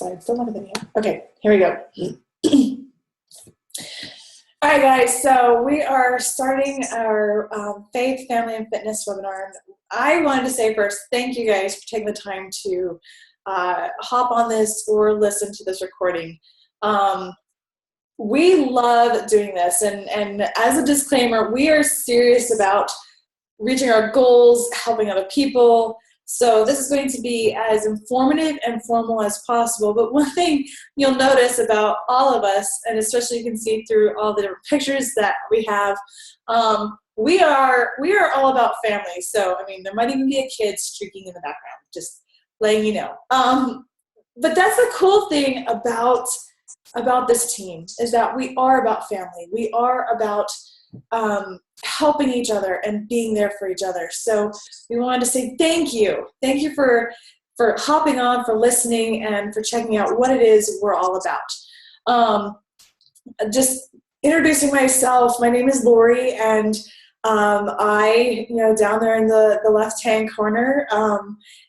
side. Still not a video. Okay, here we go. All right, guys. So we are starting our Faith, Family, and Fitness webinar. I wanted to say first, thank you guys for taking the time to hop on this or listen to this recording. We love doing this, and as a disclaimer, we are serious about reaching our goals, helping other people. So this is going to be as informative and formal as possible. But one thing you'll notice about all of us, and especially you can see through all the different pictures that we have, we are all about family. So, I mean, there might even be a kid streaking in the background, just letting you know. But that's the cool thing about this team, is that we are about family. We are about helping each other and being there for each other. So we wanted to say thank you. Thank you for hopping on, for listening, and for checking out what it is we're all about. Just introducing myself, my name is Lori, and I, down there in the left-hand corner,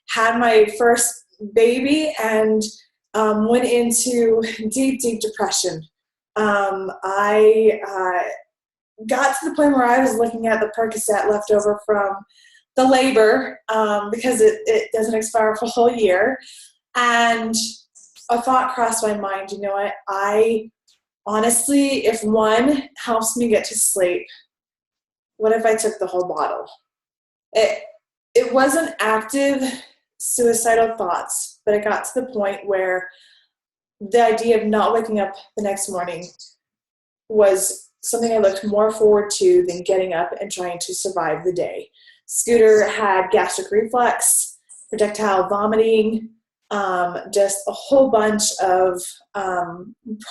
had my first baby and went into deep, deep depression. I got to the point where I was looking at the Percocet left over from the labor because it doesn't expire for a whole year. And a thought crossed my mind, you know what, I honestly, if one helps me get to sleep, what if I took the whole bottle? It wasn't active suicidal thoughts, but it got to the point where the idea of not waking up the next morning was something I looked more forward to than getting up and trying to survive the day. Scooter had gastric reflux, projectile vomiting, just a whole bunch of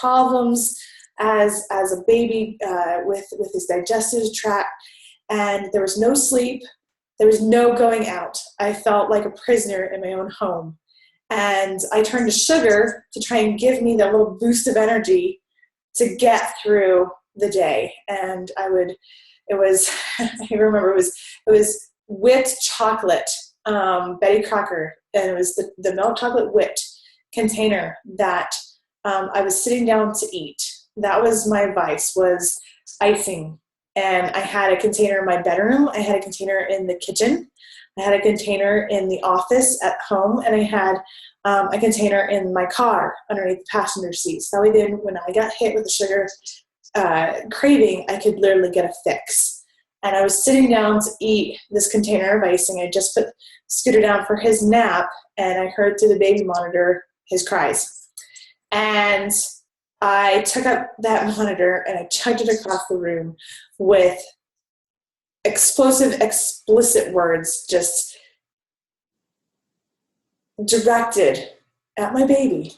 problems as a baby with his digestive tract, and there was no sleep. There was no going out. I felt like a prisoner in my own home. And I turned to sugar to try and give me that little boost of energy to get through the day. And I remember it was whipped chocolate, Betty Crocker, and it was the milk chocolate whipped container that I was sitting down to eat. That was my vice, was icing. And I had a container in my bedroom, I had a container in the kitchen, I had a container in the office at home, and I had a container in my car underneath the passenger seat. So then when I got hit with the sugar craving, I could literally get a fix. And I was sitting down to eat this container of icing. I just put Scooter down for his nap, and I heard through the baby monitor his cries. And I took up that monitor and I chugged it across the room with explosive, explicit words just directed at my baby.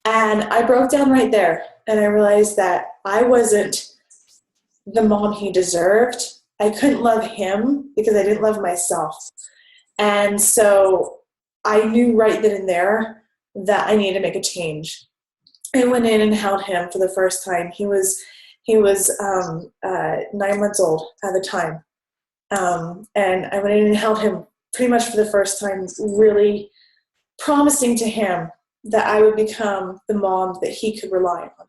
And I broke down right there, and I realized that I wasn't the mom he deserved. I couldn't love him because I didn't love myself. And so I knew right then and there that I needed to make a change. I went in and held him for the first time. He was 9 months old at the time. And I went in and held him pretty much for the first time, really promising to him that I would become the mom that he could rely on.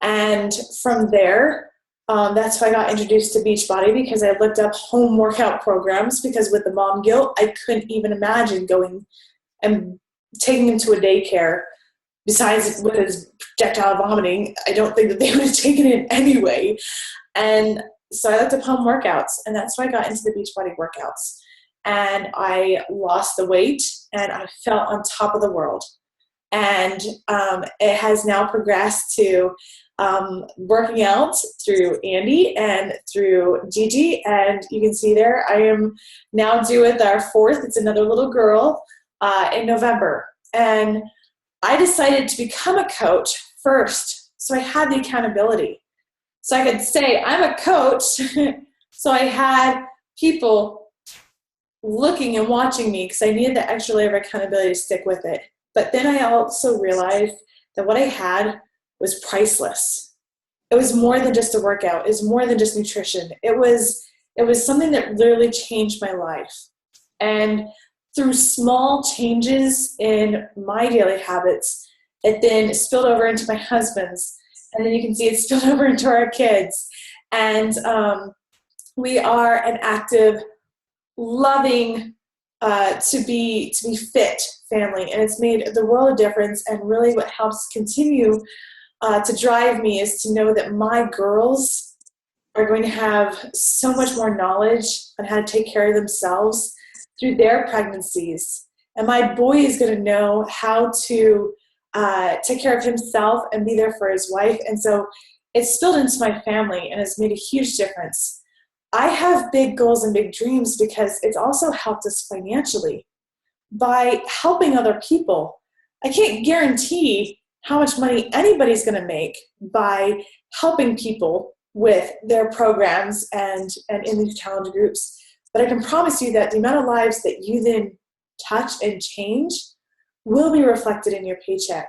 And from there, that's how I got introduced to Beachbody, because I looked up home workout programs, because with the mom guilt, I couldn't even imagine going and taking him to a daycare. Besides with his projectile vomiting, I don't think that they would have taken it anyway. And so I looked up home workouts, and that's why I got into the Beachbody workouts. And I lost the weight, and I felt on top of the world. And it has now progressed to working out through Andy and through Gigi. And you can see there, I am now due with our fourth. It's another little girl in November. And I decided to become a coach first, so I had the accountability. So I could say, I'm a coach, so I had people looking and watching me because I needed the extra layer of accountability to stick with it. But then I also realized that what I had was priceless. It was more than just a workout. It was more than just nutrition. It was something that literally changed my life. And through small changes in my daily habits, It then spilled over into my husband's, and then you can see it spilled over into our kids. And we are an active, loving, to be fit family, and it's made the world of difference. And really, what helps continue to drive me is to know that my girls are going to have so much more knowledge on how to take care of themselves through their pregnancies, and my boy is going to know how to take care of himself and be there for his wife. And so it's spilled into my family and has made a huge difference. I have big goals and big dreams because it's also helped us financially by helping other people. I can't guarantee how much money anybody's going to make by helping people with their programs and in these challenge groups, but I can promise you that the amount of lives that you then touch and change will be reflected in your paycheck.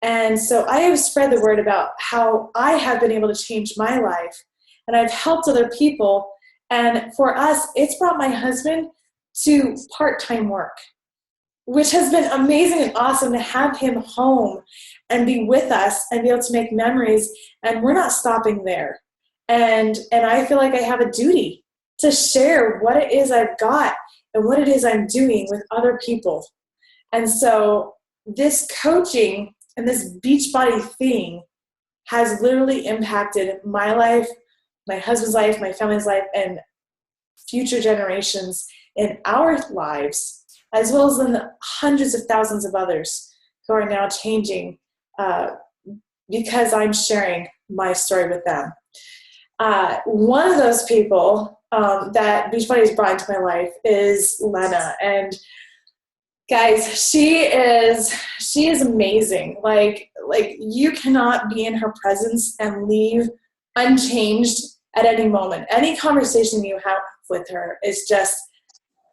And so I have spread the word about how I have been able to change my life, and I've helped other people. And for us, it's brought my husband to part-time work, which has been amazing and awesome to have him home and be with us and be able to make memories. And we're not stopping there. And I feel like I have a duty to share what it is I've got and what it is I'm doing with other people. And so this coaching and this Beachbody thing has literally impacted my life, my husband's life, my family's life, and future generations in our lives, as well as in the hundreds of thousands of others who are now changing because I'm sharing my story with them. One of those people that Beachbody has brought into my life is Lena. And guys, she is amazing. Like you cannot be in her presence and leave unchanged at any moment. Any conversation you have with her is just,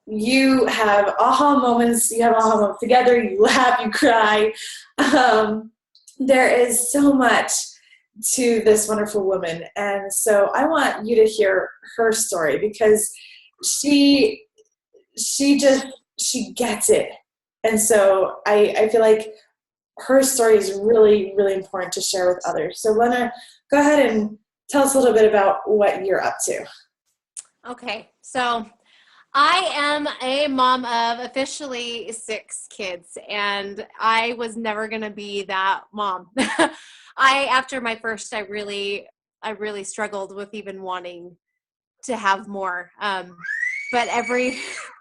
you have aha moments. You have aha moments together. You laugh, you cry. There is so much to this wonderful woman. And so I want you to hear her story because she gets it. And so I feel like her story is really, really important to share with others. So Lena, go ahead and tell us a little bit about what you're up to. Okay. So I am a mom of officially 6 kids, and I was never going to be that mom. After my first, I really struggled with even wanting to have more. But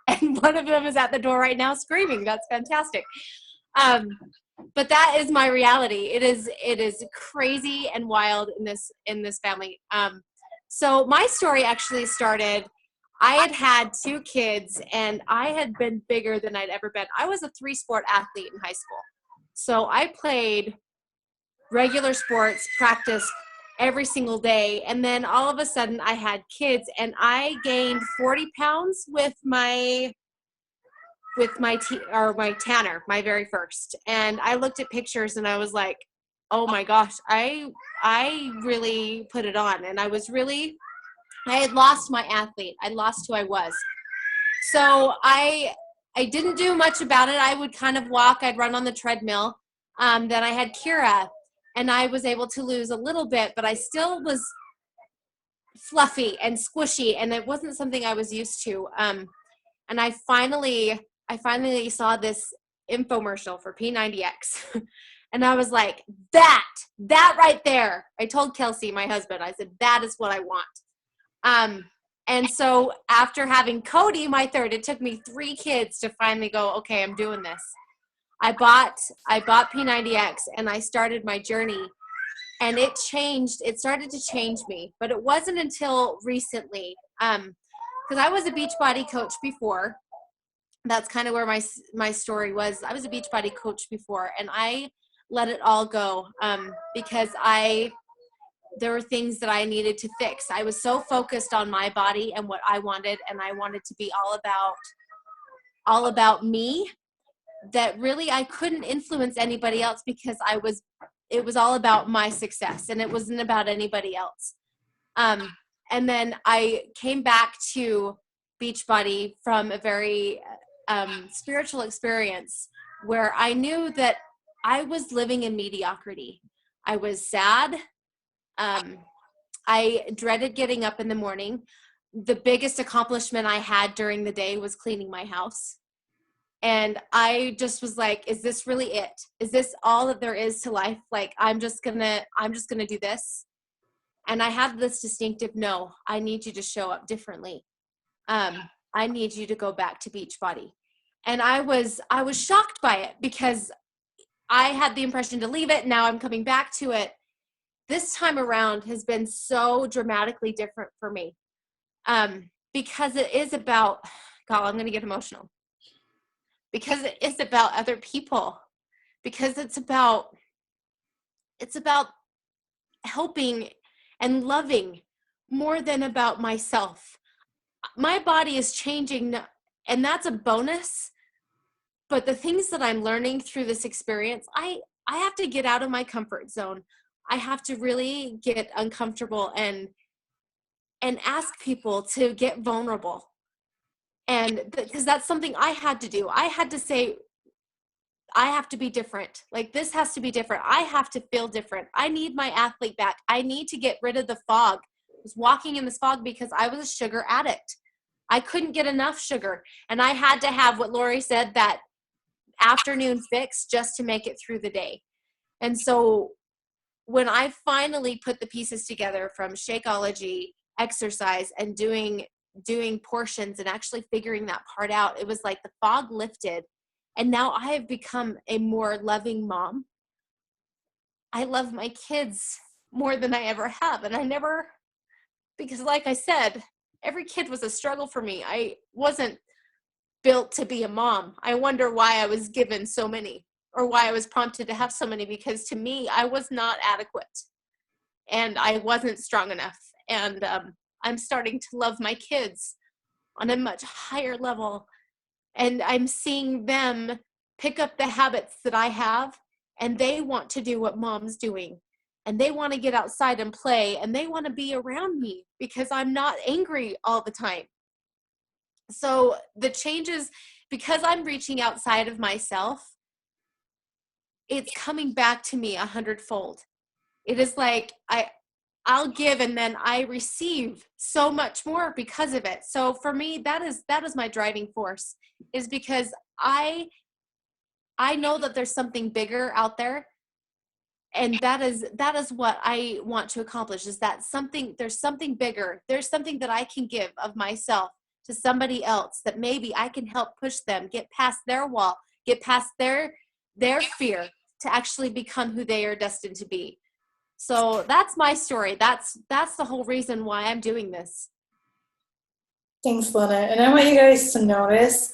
and one of them is at the door right now screaming. That's fantastic. But that is my reality. It is crazy and wild in this family. So my story actually started, I had 2 kids and I had been bigger than I'd ever been. I was a 3-sport athlete in high school. So I played regular sports, practiced every single day. And then all of a sudden I had kids and I gained 40 pounds with my Tanner, my very first. And I looked at pictures and I was like, oh my gosh, I really put it on. And I had lost my athlete. I lost who I was. So I didn't do much about it. I would kind of walk, I'd run on the treadmill. Then I had Kira and I was able to lose a little bit, but I still was fluffy and squishy and it wasn't something I was used to. And I finally saw this infomercial for P90X and I was like, that right there. I told Kelsey, my husband, I said, that is what I want. And so after having Cody, my third, it took me 3 kids to finally go, okay, I'm doing this. I bought P90X and I started my journey and it started to change me, but it wasn't until recently, because I was a Beachbody coach before. That's kind of where my story was. I was a Beachbody coach before and I let it all go because there were things that I needed to fix. I was so focused on my body and what I wanted, and I wanted to be all about me, that really I couldn't influence anybody else because it was all about my success and it wasn't about anybody else. And then I came back to Beachbody from a very spiritual experience where I knew that I was living in mediocrity. I was sad. I dreaded getting up in the morning. The biggest accomplishment I had during the day was cleaning my house. And I just was like, is this really it? Is this all that there is to life? Like, I'm just gonna do this. And I had this distinctive, no, I need you to show up differently. I need you to go back to Beachbody. And I was shocked by it because I had the impression to leave it. Now I'm coming back to it. This time around has been so dramatically different for me. Because it is about, God, I'm going to get emotional. Because it is about other people. Because it's about helping and loving more than about myself. My body is changing, and that's a bonus. But the things that I'm learning through this experience, I have to get out of my comfort zone. I have to really get uncomfortable and ask people to get vulnerable. And because that's something I had to do. I had to say, I have to be different. Like, this has to be different. I have to feel different. I need my athlete back. I need to get rid of the fog. I was walking in this fog because I was a sugar addict. I couldn't get enough sugar. And I had to have what Lori said, that afternoon fix, just to make it through the day. And so when I finally put the pieces together from Shakeology, exercise, and doing portions and actually figuring that part out, it was like the fog lifted. And now I have become a more loving mom. I love my kids more than I ever have. And because like I said, every kid was a struggle for me. I wasn't built to be a mom. I wonder why I was given so many, or why I was prompted to have so many, because to me, I was not adequate and I wasn't strong enough. And I'm starting to love my kids on a much higher level. And I'm seeing them pick up the habits that I have, and they want to do what mom's doing. And they want to get outside and play, and they want to be around me because I'm not angry all the time. So the changes, because I'm reaching outside of myself, it's coming back to me 100-fold. It is like I'll give, and then I receive so much more because of it. So for me, that is my driving force, is because I know that there's something bigger out there. And that is what I want to accomplish, is that there's something bigger. There's something that I can give of myself to somebody else, that maybe I can help push them get past their wall, get past their fear, to actually become who they are destined to be. So that's my story. That's the whole reason why I'm doing this. Thanks, Lena. And I want you guys to notice,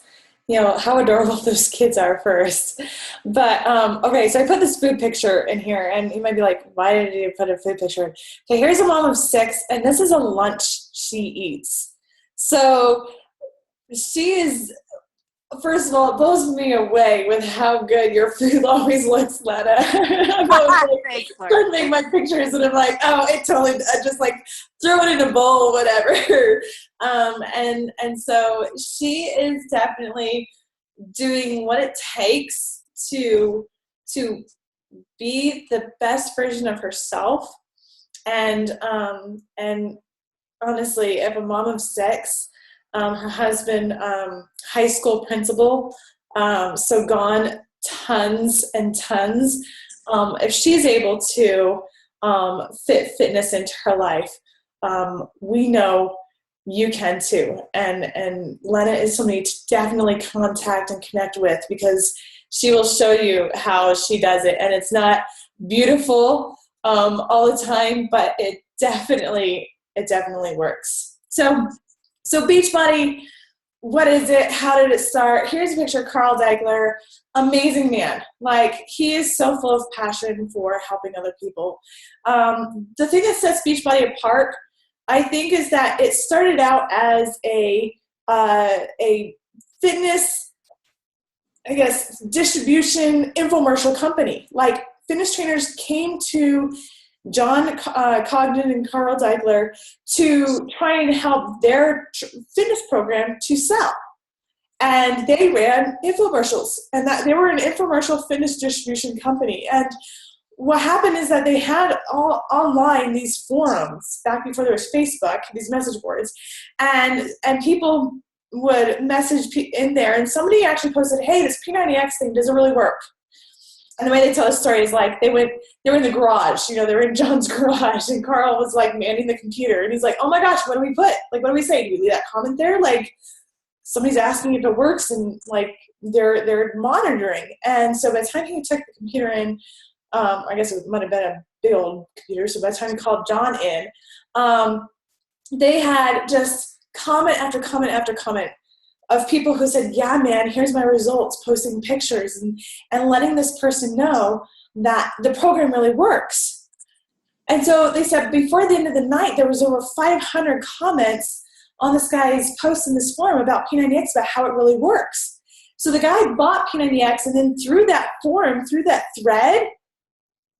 how adorable those kids are first. But, okay, so I put this food picture in here, and you might be like, why did you put a food picture in? Okay, here's a mom of 6, and this is a lunch she eats. So she is, first of all, it blows me away with how good your food always looks, Lena. I'm always trying to make my pictures, and I'm like, oh, it totally, I just like throw it in a bowl, whatever. And so she is definitely doing what it takes to be the best version of herself. And honestly, if a mom of 6, her husband, high school principal, so gone tons and tons. If she's able to fit fitness into her life, we know you can too. And Lena is somebody to definitely contact and connect with, because she will show you how she does it. And it's not beautiful all the time, but it definitely works. So Beachbody, what is it? How did it start? Here's a picture of Carl Degler. Amazing man. Like, he is so full of passion for helping other people. The thing that sets Beachbody apart, I think, is that it started out as a fitness, I guess, distribution infomercial company. Like, fitness trainers came to John Cogden and Carl Degler to try and help their fitness program to sell. and they ran infomercials, and that they were an infomercial fitness distribution company. And what happened is that they had all online these forums back before there was Facebook, these message boards, and people would message in there, and somebody actually posted, hey, this P90X thing doesn't really work. And the way they tell the story is like they were in the garage, they were in John's garage, and Carl was like manning the computer, and he's like, oh my gosh, what do we put? Like, what do we say? Do we leave that comment there? Like, somebody's asking if it works, and like they're monitoring. And so by the time he took the computer in, I guess it might have been a big old computer, so by the time he called John in, they had just comment after comment after comment of people who said, yeah, man, here's my results, posting pictures and letting this person know that the program really works. And so they said before the end of the night, there was over 500 comments on this guy's post in this forum about P90X, about how it really works. So the guy bought P90X, and then through that forum, through that thread,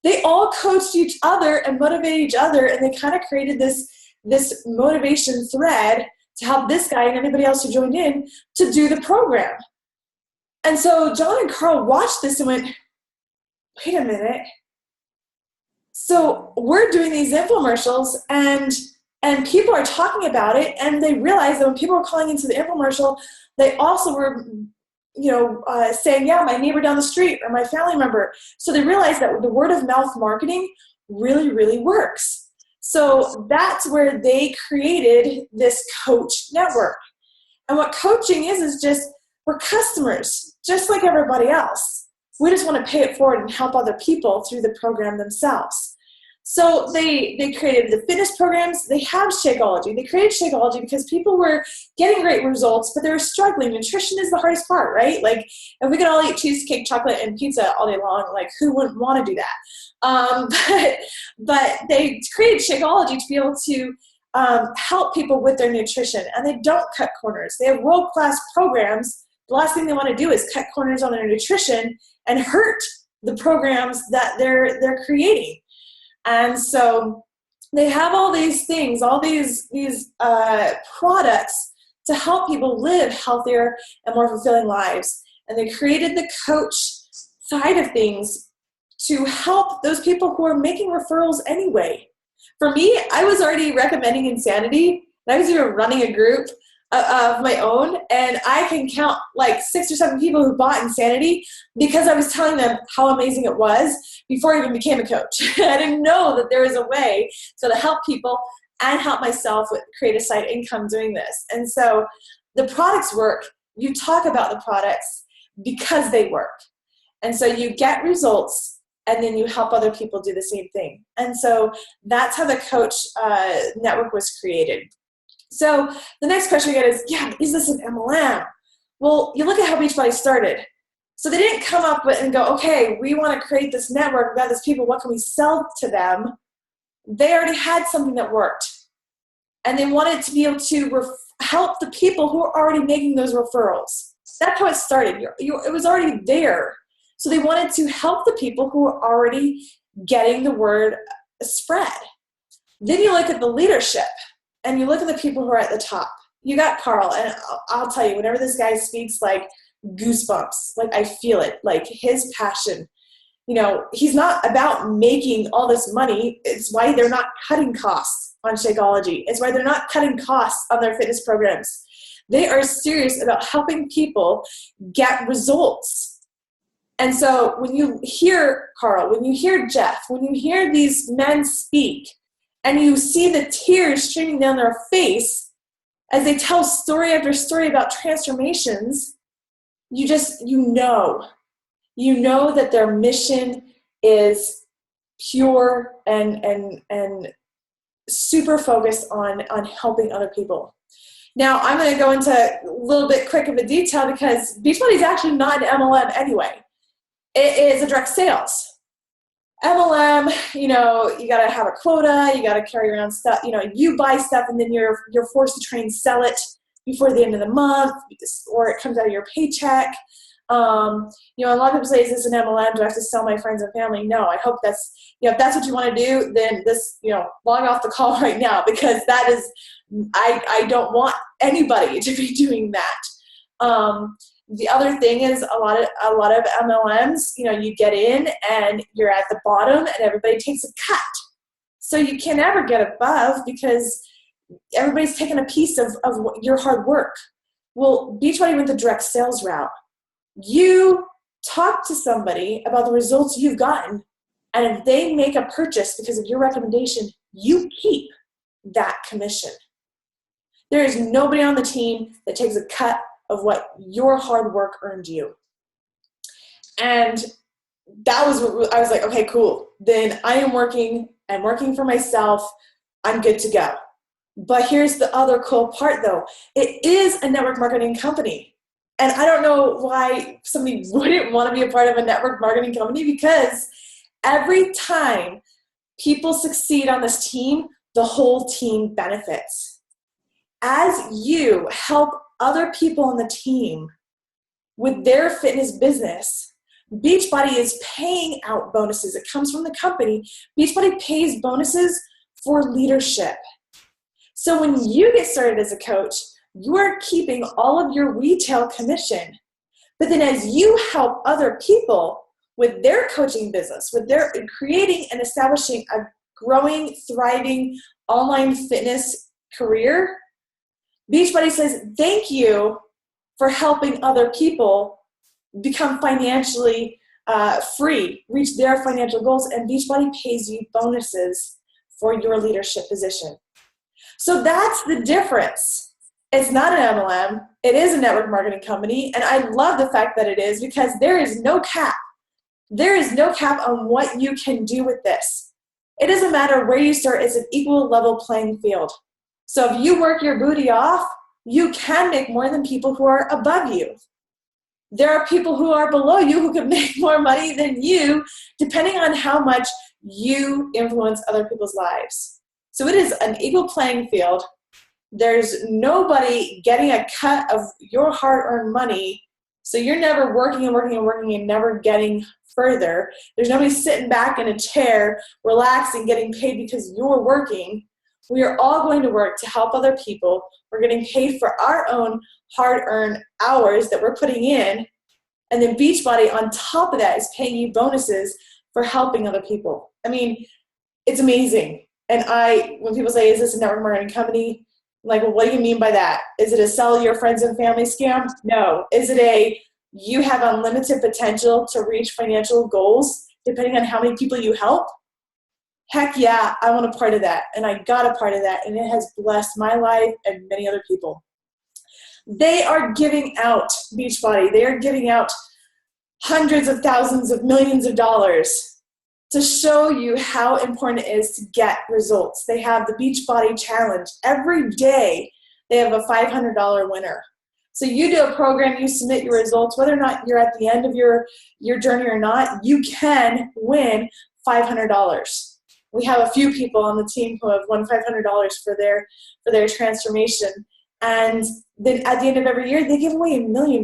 they all coached each other and motivated each other, and they kind of created this motivation thread to help this guy and anybody else who joined in to do the program. And so John and Carl watched this and went, wait a minute. So we're doing these infomercials, and people are talking about it, and they realized that when people were calling into the infomercial, they also were saying, yeah, my neighbor down the street or my family member. So they realized that the word of mouth marketing really, really works. So that's where they created this coach network. And what coaching is just, we're customers, just like everybody else. We just want to pay it forward and help other people through the program themselves. So they created the fitness programs. They have Shakeology. They created Shakeology because people were getting great results, but they were struggling. Nutrition is the hardest part, right? Like, if we could all eat cheesecake, chocolate, and pizza all day long, like, who wouldn't want to do that? But they created Shakeology to be able to help people with their nutrition, and they don't cut corners. They have world-class programs. The last thing they want to do is cut corners on their nutrition and hurt the programs that they're creating. And so they have all these things, all these products to help people live healthier and more fulfilling lives. And they created the coach side of things to help those people who are making referrals anyway. For me, I was already recommending Insanity, and I was even running a group of my own, and I can count like 6 or 7 people who bought Insanity because I was telling them how amazing it was before I even became a coach. I didn't know that there was a way to help people and help myself with create a side income doing this. And so the products work. You talk about the products because they work. And so you get results, and then you help other people do the same thing. And so that's how the coach network was created. So the next question we get is, yeah, is this an MLM? Well, you look at how Beachbody started. So they didn't come up with and go, okay, we want to create this network about these people. What can we sell to them? They already had something that worked. And they wanted to be able to help the people who are already making those referrals. That's how it started. It was already there. So they wanted to help the people who are already getting the word spread. Then you look at the leadership. And you look at the people who are at the top. You got Carl, and I'll tell you, whenever this guy speaks, like, goosebumps. Like, I feel it. Like, his passion. He's not about making all this money. It's why they're not cutting costs on Shakeology. It's why they're not cutting costs on their fitness programs. They are serious about helping people get results. And so when you hear Carl, when you hear Jeff, when you hear these men speak, and you see the tears streaming down their face as they tell story after story about transformations, you know that their mission is pure and super focused on helping other people. Now, I'm going to go into a little bit quick of a detail because Beachbody is actually not an MLM anyway. It is a direct sales. MLM, you got to have a quota, you got to carry around stuff, you buy stuff and then you're forced to try and sell it before the end of the month, or it comes out of your paycheck. A lot of people say, is this an MLM? Do I have to sell my friends and family? No, I hope that's, if that's what you want to do, then log off the call right now, because that is, I don't want anybody to be doing that. The other thing is a lot of MLMs, you get in and you're at the bottom and everybody takes a cut. So you can never get above because everybody's taking a piece of your hard work. Well, Beachbody went the direct sales route. You talk to somebody about the results you've gotten, and if they make a purchase because of your recommendation, you keep that commission. There is nobody on the team that takes a cut of what your hard work earned you. And that was what I was like, okay, cool. Then I'm working for myself. I'm good to go. But here's the other cool part though. It is a network marketing company. And I don't know why somebody wouldn't want to be a part of a network marketing company, because every time people succeed on this team, the whole team benefits. As you help other people on the team with their fitness business, Beachbody is paying out bonuses. It comes from the company. Beachbody pays bonuses for leadership. So when you get started as a coach, you are keeping all of your retail commission. But then as you help other people with their coaching business, with their creating and establishing a growing, thriving online fitness career, Beachbody says, thank you for helping other people become financially free, reach their financial goals, and Beachbody pays you bonuses for your leadership position. So that's the difference. It's not an MLM. It is a network marketing company, and I love the fact that it is, because there is no cap. There is no cap on what you can do with this. It doesn't matter where you start. It's an equal level playing field. So if you work your booty off, you can make more than people who are above you. There are people who are below you who can make more money than you, depending on how much you influence other people's lives. So it is an equal playing field. There's nobody getting a cut of your hard-earned money, so you're never working and working and working and never getting further. There's nobody sitting back in a chair, relaxing, getting paid because you're working. We are all going to work to help other people. We're getting paid for our own hard-earned hours that we're putting in, and then Beachbody on top of that is paying you bonuses for helping other people. I mean, it's amazing. And when people say, is this a network marketing company? I'm like, well, what do you mean by that? Is it a sell your friends and family scam? No. Is it you have unlimited potential to reach financial goals depending on how many people you help? Heck yeah, I want a part of that. And I got a part of that. And it has blessed my life and many other people. They are giving out, Beachbody, they are giving out hundreds of thousands of millions of dollars to show you how important it is to get results. They have the Beachbody Challenge. Every day they have a $500 winner. So you do a program, you submit your results, whether or not you're at the end of your journey or not, you can win $500. We have a few people on the team who have won $500 for their transformation. And then at the end of every year, they give away $1 million.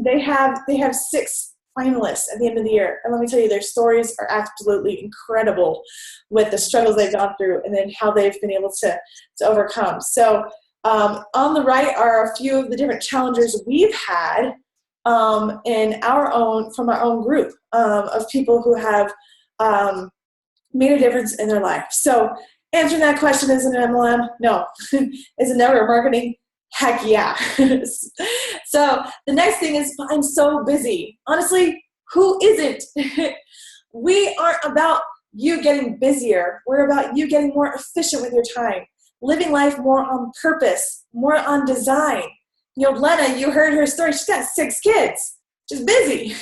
They have 6 finalists at the end of the year. And let me tell you, their stories are absolutely incredible with the struggles they've gone through and then how they've been able to overcome. So on the right are a few of the different challengers we've had from our own group of people who have made a difference in their life. So answering that question, is it an MLM? No. Is it network marketing? Heck yeah. So the next thing is, I'm so busy. Honestly, who isn't? We aren't about you getting busier. We're about you getting more efficient with your time, living life more on purpose, more on design. Lena, you heard her story. She's got 6 kids. She's busy.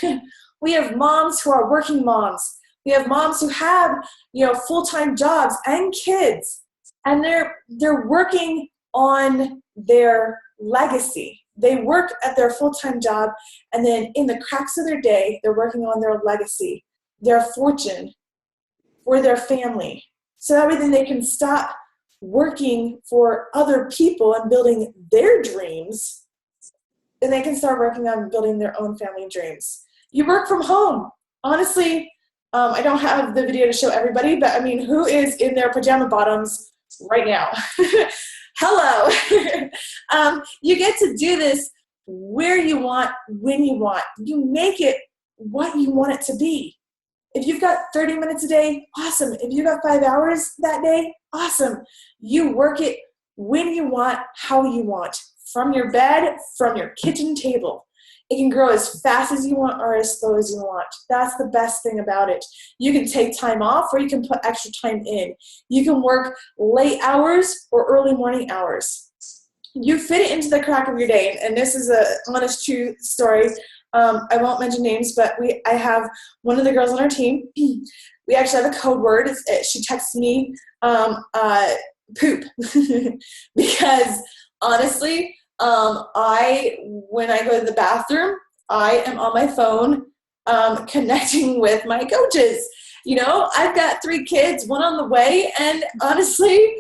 We have moms who are working moms. We have moms who have, full-time jobs and kids, and they're working on their legacy. They work at their full-time job, and then in the cracks of their day, they're working on their legacy, their fortune for their family. So that way then they can stop working for other people and building their dreams, and they can start working on building their own family dreams. You work from home. Honestly, I don't have the video to show everybody, but who is in their pajama bottoms right now? Hello. You get to do this where you want, when you want. You make it what you want it to be. If you've got 30 minutes a day, awesome. If you've got 5 hours that day, awesome. You work it when you want, how you want, from your bed, from your kitchen table. It can grow as fast as you want or as slow as you want. That's the best thing about it. You can take time off or you can put extra time in. You can work late hours or early morning hours. You fit it into the crack of your day. And this is a honest, true story. I won't mention names, but I have one of the girls on our team. We actually have a code word. She texts me poop because honestly, when I go to the bathroom, I am on my phone connecting with my coaches. You know, I've got 3 kids, one on the way, and honestly,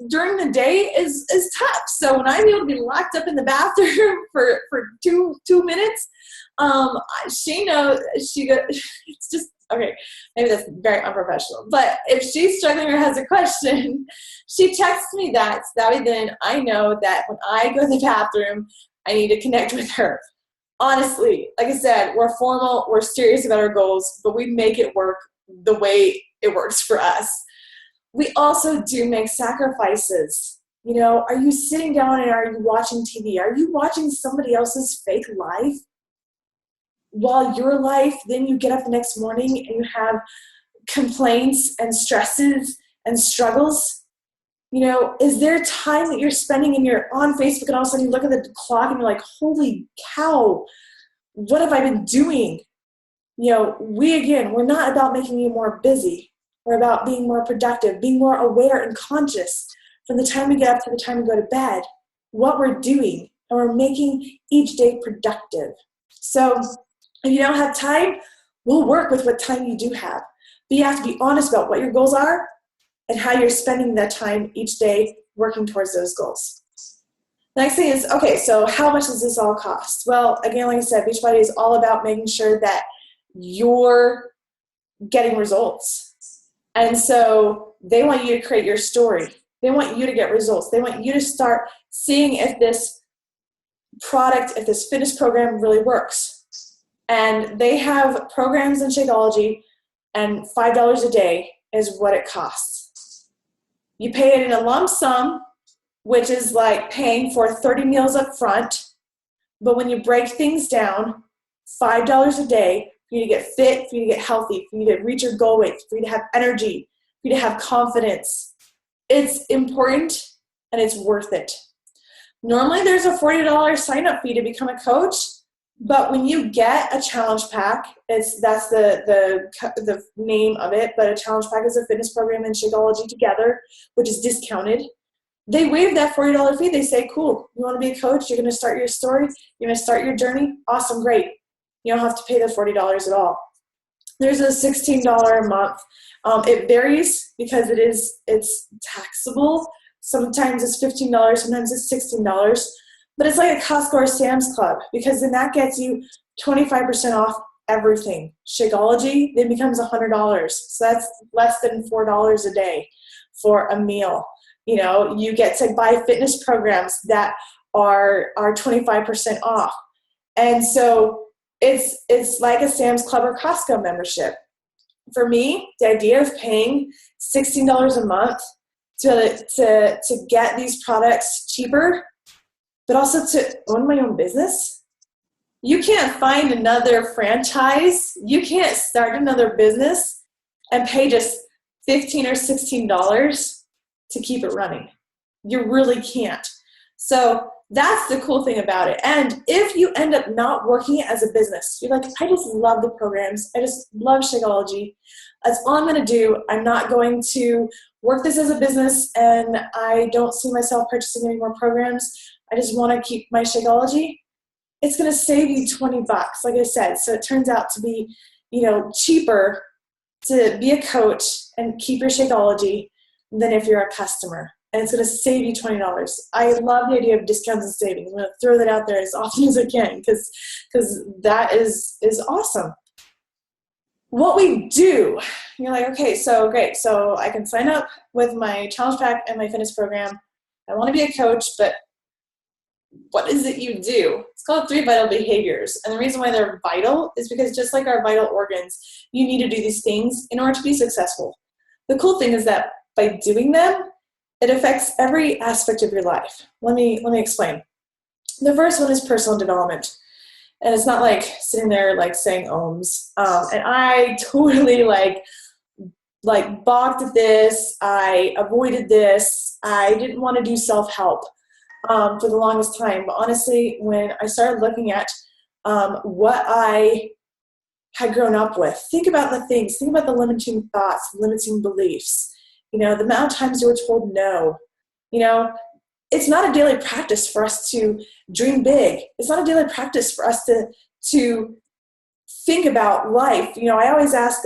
during the day is tough. So when I'm able to be locked up in the bathroom for two minutes, she knows it's just, okay, maybe that's very unprofessional, but if she's struggling or has a question, she texts me that, so that way then I know that when I go to the bathroom, I need to connect with her. Honestly, like I said, we're formal, we're serious about our goals, but we make it work the way it works for us. We also do make sacrifices. You know, are you sitting down and are you watching TV? Are you watching somebody else's fake life while your life, then you get up the next morning and you have complaints and stresses and struggles? You know, is there time that you're spending and you're on Facebook and all of a sudden you look at the clock and you're like, holy cow, what have I been doing? You know, we're not about making you more busy. We're about being more productive, being more aware and conscious from the time we get up to the time we go to bed, what we're doing, and we're making each day productive. So if you don't have time, we'll work with what time you do have. But you have to be honest about what your goals are and how you're spending that time each day working towards those goals. Next thing is, okay, so how much does this all cost? Well, again, like I said, Beachbody is all about making sure that you're getting results. And so they want you to create your story. They want you to get results. They want you to start seeing if this product, if this fitness program really works. And they have programs in Shakeology, and $5 a day is what it costs. You pay it in a lump sum, which is like paying for 30 meals up front. But when you break things down, $5 a day for you to get fit, for you to get healthy, for you to reach your goal weight, for you to have energy, for you to have confidence. It's important and it's worth it. Normally there's a $40 sign-up fee to become a coach, but when you get a challenge pack, that's the name of it, but a challenge pack is a fitness program and Shakeology together, which is discounted. They waive that $40 fee. They say, cool, you want to be a coach? You're going to start your story? You're going to start your journey? Awesome, great. You don't have to pay the $40 at all. There's a $16 a month. It varies because it's taxable. Sometimes it's $15, sometimes it's $16. But it's like a Costco or Sam's Club because then that gets you 25% off everything. Shakeology then becomes $100. So that's less than $4 a day for a meal. You know, you get to buy fitness programs that are 25% off. And so it's like a Sam's Club or Costco membership. For me, the idea of paying $16 a month to get these products cheaper, but also to own my own business. You can't find another franchise. You can't start another business and pay just $15 or $16 to keep it running. You really can't. So that's the cool thing about it. And if you end up not working it as a business, you're like, I just love the programs. I just love Shakeology. That's all I'm going to do. I'm not going to work this as a business, and I don't see myself purchasing any more programs. I just want to keep my Shakeology. It's going to save you $20, like I said. So it turns out to be, cheaper to be a coach and keep your Shakeology than if you're a customer. And it's going to save you $20. I love the idea of discounts and savings. I'm going to throw that out there as often as I can because that is awesome. What we do, you're like, okay, so great. So I can sign up with my challenge pack and my fitness program. I want to be a coach, but what is it you do? It's called 3 vital behaviors. And the reason why they're vital is because just like our vital organs, you need to do these things in order to be successful. The cool thing is that by doing them, it affects every aspect of your life. Let me explain. The first one is personal development. And it's not like sitting there like saying ohms. And I totally like balked at this. I avoided this. I didn't want to do self-help for the longest time. But honestly, when I started looking at what I had grown up with, think about the things, think about the limiting thoughts, limiting beliefs, the amount of times you were told no. It's not a daily practice for us to dream big. It's not a daily practice for us to think about life. I always ask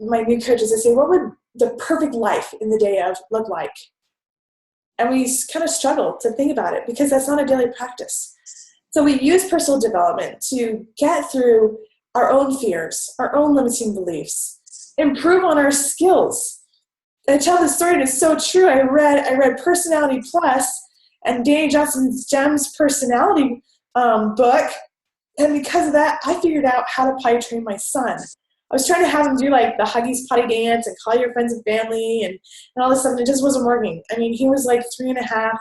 my new coaches, I say, what would the perfect life in the day of look like? And we kind of struggle to think about it because that's not a daily practice. So we use personal development to get through our own fears, our own limiting beliefs, improve on our skills. I tell this story and it's so true. I read Personality Plus and Danny Johnson's Gems personality book. And because of that, I figured out how to potty train my son. I was trying to have him do like the Huggies potty dance and call your friends and family and all this stuff, and it just wasn't working. I mean, he was like 3.5.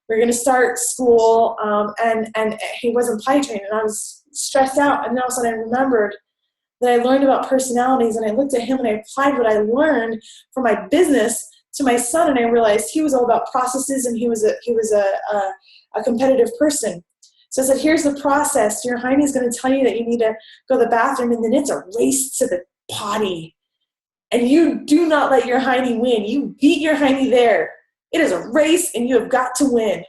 We were going to start school, and he wasn't potty trained, and I was stressed out. And then all of a sudden I remembered that I learned about personalities, and I looked at him and I applied what I learned for my business to my son, and I realized he was all about processes, and he was a competitive person. So I said, here's the process. Your hiney is going to tell you that you need to go to the bathroom, and then it's a race to the potty. And you do not let your hiney win. You beat your hiney there. It is a race, and you have got to win.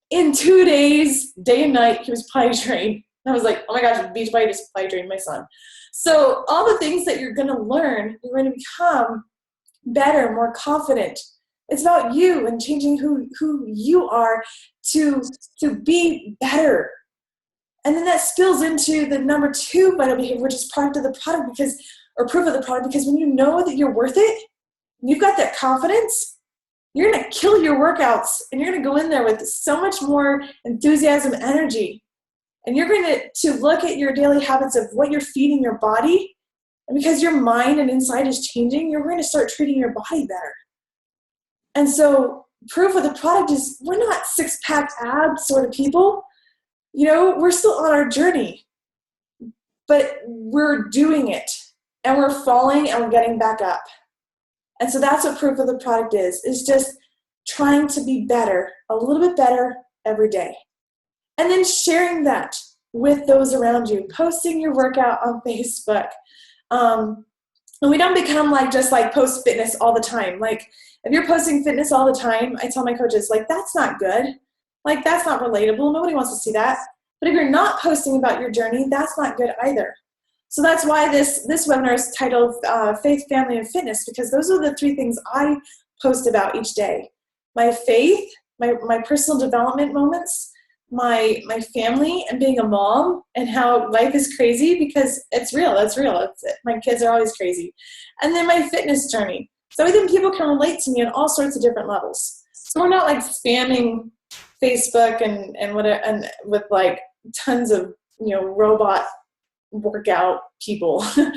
In 2 days, day and night, he was potty trained. I was like, oh my gosh, Beachbody just potty trained my son. So all the things that you're going to learn, you're going to become better, more confident. It's about you and changing who you are to be better. And then that spills into the number 2 vital behavior, which is product of the product or proof of the product, because when you know that you're worth it, and you've got that confidence, you're going to kill your workouts and you're going to go in there with so much more enthusiasm, energy. And you're going to look at your daily habits of what you're feeding your body. And because your mind and inside is changing, you're going to start treating your body better. And so proof of the product is we're not 6-pack abs sort of people. We're still on our journey, but we're doing it and we're falling and we're getting back up. And so that's what proof of the product is just trying to be better, a little bit better every day. And then sharing that with those around you, posting your workout on Facebook. And we don't become just post fitness all the time. Like if you're posting fitness all the time, I tell my coaches, that's not good. That's not relatable. Nobody wants to see that. But if you're not posting about your journey, that's not good either. So that's why this webinar is titled Faith, Family, and Fitness, because those are the 3 things I post about each day. My faith, my personal development moments, my family and being a mom and how life is crazy because it's real. It's real. My kids are always crazy. And then my fitness journey. So I think people can relate to me on all sorts of different levels. So we're not spamming Facebook and whatever, and with tons of, robot workout people. And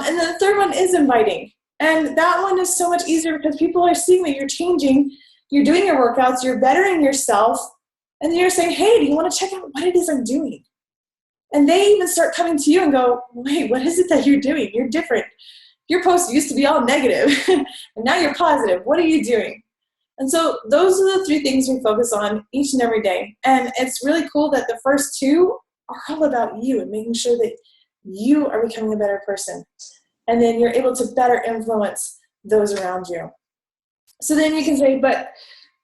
then the third one is inviting. And that one is so much easier because people are seeing that you're changing, you're doing your workouts, you're bettering yourself. And then you're saying, hey, do you want to check out what it is I'm doing? And they even start coming to you and go, wait, what is it that you're doing? You're different. Your post used to be all negative, and now you're positive. What are you doing? And so those are the 3 things we focus on each and every day. And it's really cool that the first 2 are all about you and making sure that you are becoming a better person. And then you're able to better influence those around you. So then you can say, but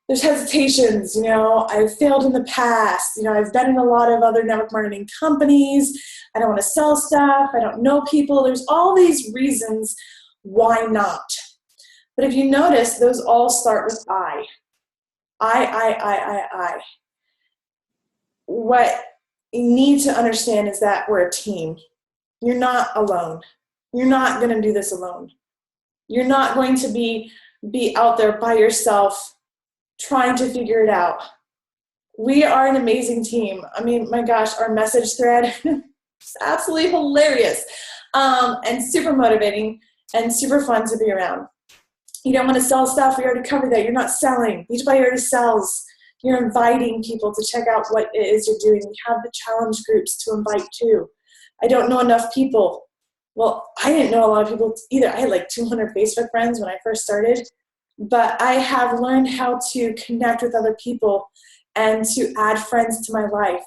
there's hesitations, I've failed in the past, I've been in a lot of other network marketing companies, I don't want to sell stuff, I don't know people, there's all these reasons why not. But if you notice, those all start with I. I. What you need to understand is that we're a team. You're not alone. You're not going to do this alone. You're not going to be out there by yourself trying to figure it out. We are an amazing team. I mean, my gosh, our message thread is absolutely hilarious, and super motivating and super fun to be around. You don't want to sell stuff. We already covered that. You're not selling. Beachbody already sells. You're inviting people to check out what it is you're doing. We have the challenge groups to invite to. I don't know enough people. Well, I didn't know a lot of people either. I had like 200 Facebook friends when I first started, but I have learned how to connect with other people and to add friends to my life.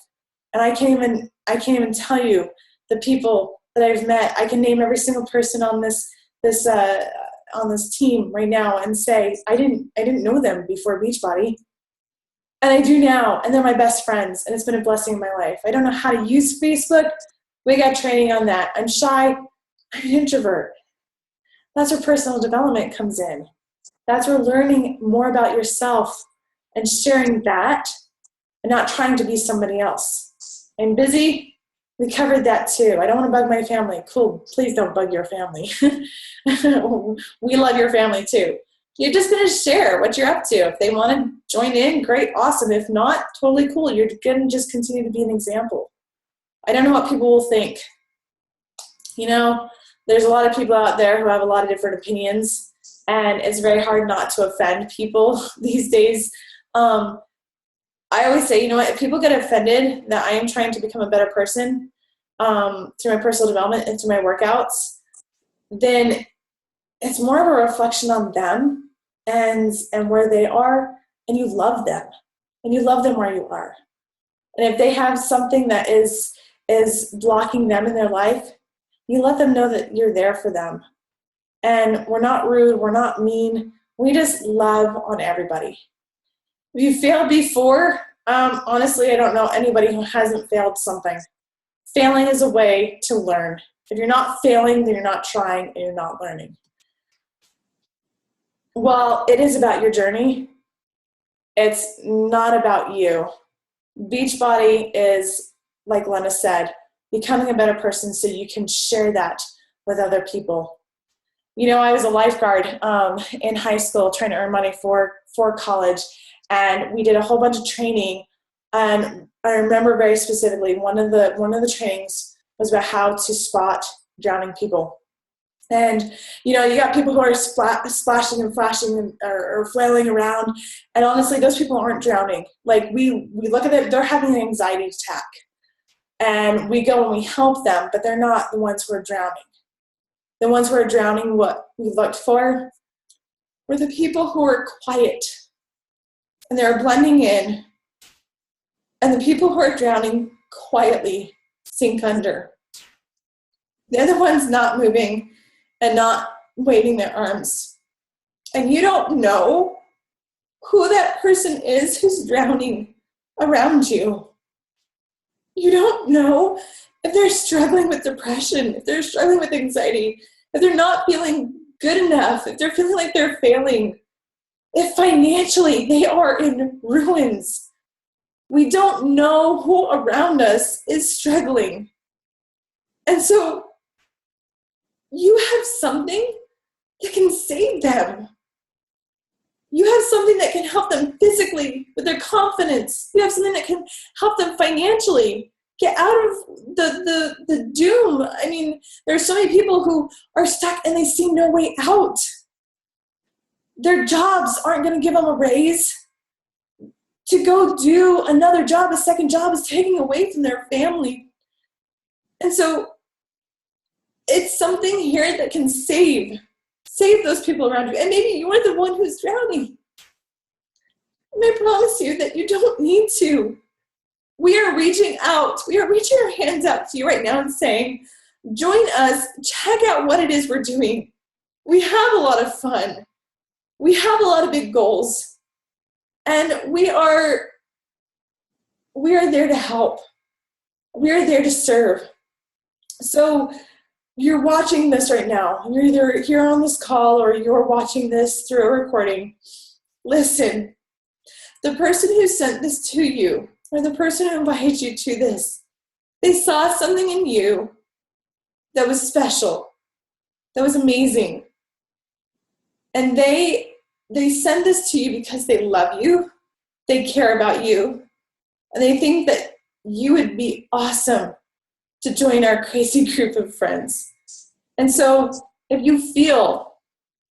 And I can't even tell you the people that I've met. I can name every single person on this team right now and say I didn't know them before Beachbody, and I do now, and they're my best friends, and it's been a blessing in my life. I don't know how to use Facebook. We got training on that. I'm shy. I'm an introvert. That's where personal development comes in. That's where learning more about yourself and sharing that and not trying to be somebody else. I'm busy. We covered that too. I don't want to bug my family. Cool. Please don't bug your family. We love your family too. You're just going to share what you're up to. If they want to join in, great, awesome. If not, totally cool. You're going to just continue to be an example. I don't know what people will think. You know, there's a lot of people out there who have a lot of different opinions, and it's very hard not to offend people these days. I always say, you know what, if people get offended that I am trying to become a better person through my personal development and through my workouts, then it's more of a reflection on them and where they are, and you love them. And you love them where you are. And if they have something that is blocking them in their life, you let them know that you're there for them. And we're not rude, we're not mean, we just love on everybody. If you failed before, honestly, I don't know anybody who hasn't failed something. Failing is a way to learn. If you're not failing, then you're not trying and you're not learning. Well, it is about your journey. It's not about you. Beachbody is, like Lena said, becoming a better person so you can share that with other people. You know, I was a lifeguard in high school trying to earn money for college, and we did a whole bunch of training. And I remember very specifically one of the trainings was about how to spot drowning people. And, you know, you got people who are splashing and flashing or flailing around. And honestly, those people aren't drowning. Like, we look at it, they're having an anxiety attack. And we go and we help them, but they're not the ones who are drowning. The ones who are drowning, what we looked for were the people who were quiet. And they're blending in. And the people who are drowning quietly sink under. They're the ones not moving and not waving their arms. And you don't know who that person is who's drowning around you. You don't know if they're struggling with depression, if they're struggling with anxiety, if they're not feeling good enough, if they're feeling like they're failing, if financially they are in ruins. We don't know who around us is struggling. And so you have something that can save them. You have something that can help them physically with their confidence. You have something that can help them financially get out of the doom. I mean, there are so many people who are stuck and they see no way out. Their jobs aren't going to give them a raise. To go do another job, a second job, is taking away from their family. And so it's something here that can save those people around you. And maybe you're the one who's drowning. And I promise you that you don't need to. We are reaching out. We are reaching our hands out to you right now and saying, join us. Check out what it is we're doing. We have a lot of fun. We have a lot of big goals. And we are there to help. We are there to serve. So you're watching this right now. You're either here on this call or you're watching this through a recording. Listen, the person who sent this to you, or the person who invited you to this, they saw something in you that was special, that was amazing. And they send this to you because they love you, they care about you, And they think that you would be awesome to join our crazy group of friends. And so if you feel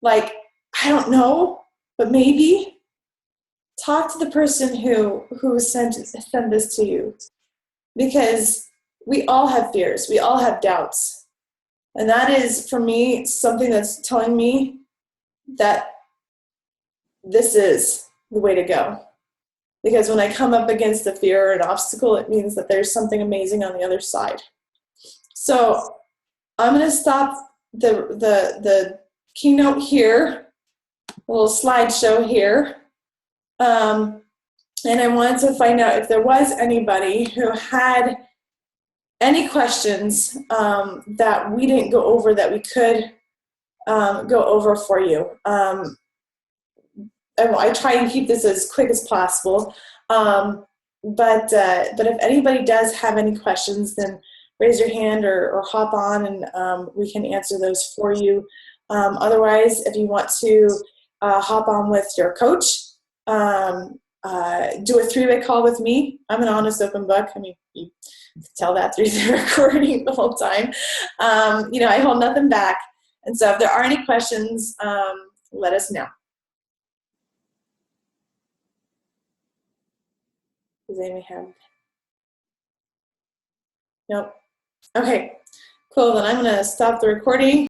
like, I don't know, but maybe, talk to the person who sent this to you, because we all have fears, we all have doubts. And that is, for me, something that's telling me that this is the way to go. Because when I come up against a fear or an obstacle, it means that there's something amazing on the other side. So I'm going to stop the keynote here, a little slideshow here. And I wanted to find out if there was anybody who had any questions that we didn't go over that we could go over for you. I try and keep this as quick as possible. But if anybody does have any questions, then raise your hand or hop on, and we can answer those for you. Otherwise, if you want to hop on with your coach, do a three-way call with me. I'm an honest open book. I mean, you can tell that through the recording the whole time. I hold nothing back. And so if there are any questions, let us know. Does anybody have? Nope. Okay, cool. Then I'm going to stop the recording.